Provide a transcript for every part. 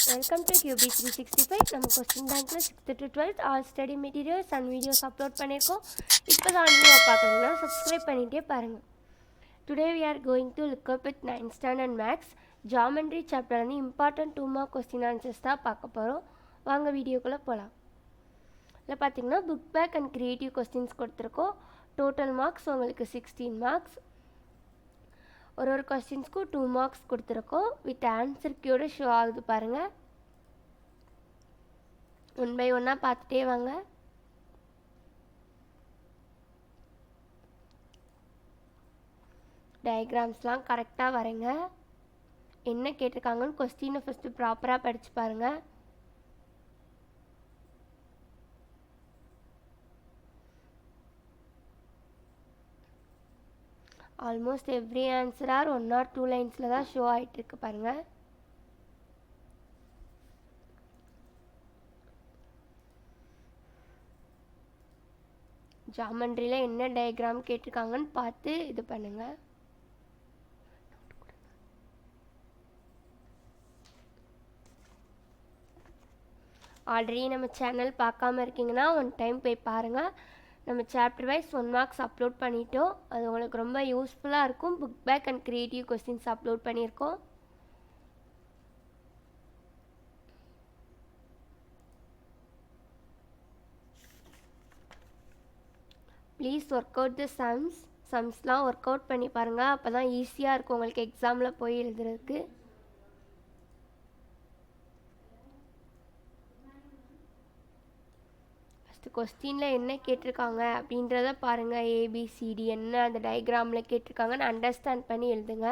Welcome to QB365. நம்ம question பேங்க்ல 6th to 12th all study materials and videos upload பண்ணியிருக்கோம். இப்போ தான் நியூவாக பார்க்குறீங்கன்னா சப்ஸ்கிரைப் பண்ணிகிட்டே பாருங்கள். Today we are going to look up with 9th standard maths geometry chapter வந்து இம்பார்ட்டன்ட் 2 மார்க் கொஸ்டின் ஆன்சர்ஸ் தான் பார்க்க போகிறோம். வாங்க வீடியோக்குள்ளே போகலாம். இதில் பார்த்தீங்கன்னா book back and creative questions கொடுத்துருக்கோம். டோட்டல் மார்க்ஸ் உங்களுக்கு 16 மார்க்ஸ். ஒரு கொஸ்டின்ஸ்க்கும் 2 மார்க்ஸ் கொடுத்துருக்கோம். வித் ஆன்சர் கியோட ஷோ ஆகுது பாருங்கள். ஒன் பை ஒன்னாக பார்த்துட்டே வாங்க. டயக்ராம்ஸ்லாம் கரெக்டாக வரைங்க. என்ன கேட்டிருக்காங்கன்னு கொஸ்டினை ஃபஸ்ட்டு ப்ராப்பராக படித்து பாருங்கள். Almost every answer are 1 or 2 லைன்ஸில் தான் ஷோ ஆகிட்டுருக்கு பாருங்கள். ஜாமெண்ட்ரியில் என்ன டயக்ராம் கேட்டிருக்காங்கன்னு பார்த்து இது பண்ணுங்கள். ஆல்ரெடி நம்ம சேனல் பார்க்காம இருக்கீங்கன்னா ஒன் டைம் போய் பாருங்கள். நம்ம சாப்டர் வைஸ் 1 மார்க்ஸ் அப்லோட் பண்ணிட்டோம். அது உங்களுக்கு ரொம்ப யூஸ்ஃபுல்லாக இருக்கும். Book back and creative questions upload பண்ணியிருக்கோம். ப்ளீஸ் ஒர்க் அவுட் த சம்ஸ்லாம் ஒர்க் அவுட் பண்ணி பாருங்கள். அப்போ தான் ஈஸியாக இருக்கும் உங்களுக்கு எக்ஸாமில் போய் எழுதுறதுக்கு. ஃபஸ்ட்டு கொஸ்டினில் என்ன கேட்டிருக்காங்க அப்படின்றத பாருங்கள். ஏபிசிடி என்ன அந்த டயக்ராமில் கேட்டிருக்காங்கன்னு அண்டர்ஸ்டாண்ட் பண்ணி எழுதுங்க.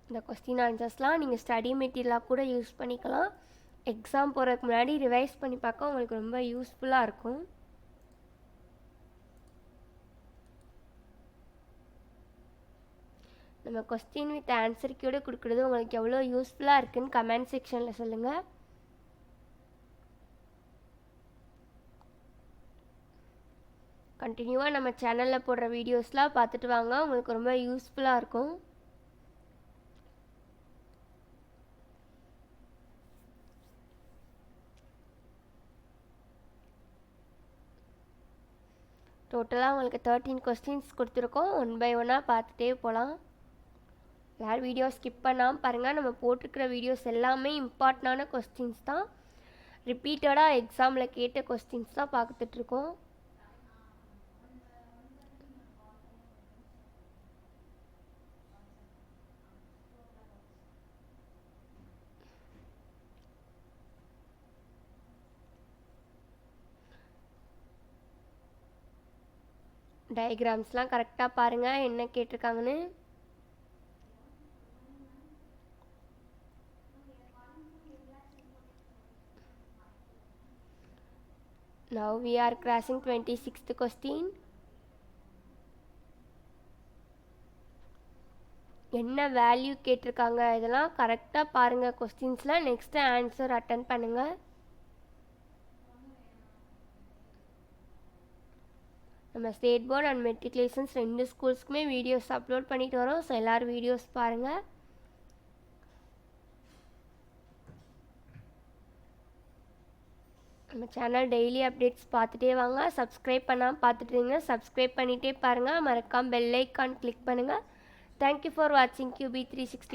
இந்த கொஸ்டின் ஆன்சர்ஸ்லாம் நீங்கள் ஸ்டடி மெட்டீரியலாக கூட யூஸ் பண்ணிக்கலாம். எக்ஸாம் போகிறதுக்கு முன்னாடி ரிவைஸ் பண்ணி பார்க்க உங்களுக்கு ரொம்ப யூஸ்ஃபுல்லாக இருக்கும். நம்ம கொஸ்டின் வித் ஆன்சர் கீயோட கொடுக்குறது உங்களுக்கு எவ்வளோ யூஸ்ஃபுல்லாக இருக்குதுன்னு கமெண்ட் செக்ஷனில் சொல்லுங்கள். கண்டினியூவாக நம்ம சேனலில் போடுற வீடியோஸ்லாம் பார்த்துட்டு வாங்க. உங்களுக்கு ரொம்ப யூஸ்ஃபுல்லாக இருக்கும். டோட்டலாக உங்களுக்கு 13 கொஸ்டின்ஸ் கொடுத்துருக்கோம். ஒன் பை ஒன்னாக பார்த்துட்டே போகலாம். எல்லாரும் வீடியோ ஸ்கிப் பண்ணாமல் பாருங்கள். நம்ம போட்டிருக்கிற வீடியோஸ் எல்லாமே இம்பார்ட்டண்டான கொஸ்டின்ஸ் தான். ரிப்பீட்டடாக எக்ஸாமில் கேட்ட கொஸ்டின்ஸ் தான் பார்த்துட்ருக்கோம். டயக்ராம்ஸ்லாம் கரெக்டாக பாருங்கள் என்ன கேட்டிருக்காங்கன்னு. Now we are crossing 26th question. என்ன வேல்யூ கேட்டிருக்காங்க இதெல்லாம் கரெக்டாக பாருங்கள் கொஸ்டின்ஸில். நெக்ஸ்ட்டு ஆன்சர் அட்டன் பண்ணுங்கள். நம்ம ஸ்டேட் போர்ட் அண்ட் மெட்ரிகுலேஷன்ஸ் 2 ஸ்கூல்ஸ்க்குமே வீடியோஸ் அப்லோட் பண்ணிட்டு வரோம். ஸோ எல்லோரும் வீடியோஸ் பாருங்கள். நம்ம சேனல் டெய்லி அப்டேட்ஸ் பார்த்துட்டே வாங்க. சப்ஸ்கிரைப் பண்ணாமல் பார்த்துட்டீங்கன்னா சப்ஸ்கிரைப் பண்ணிகிட்டே பாருங்கள். மறக்காமல் பெல் ஐக்கான் கிளிக் பண்ணுங்கள். தேங்க்யூ ஃபார் வாட்சிங் QB360.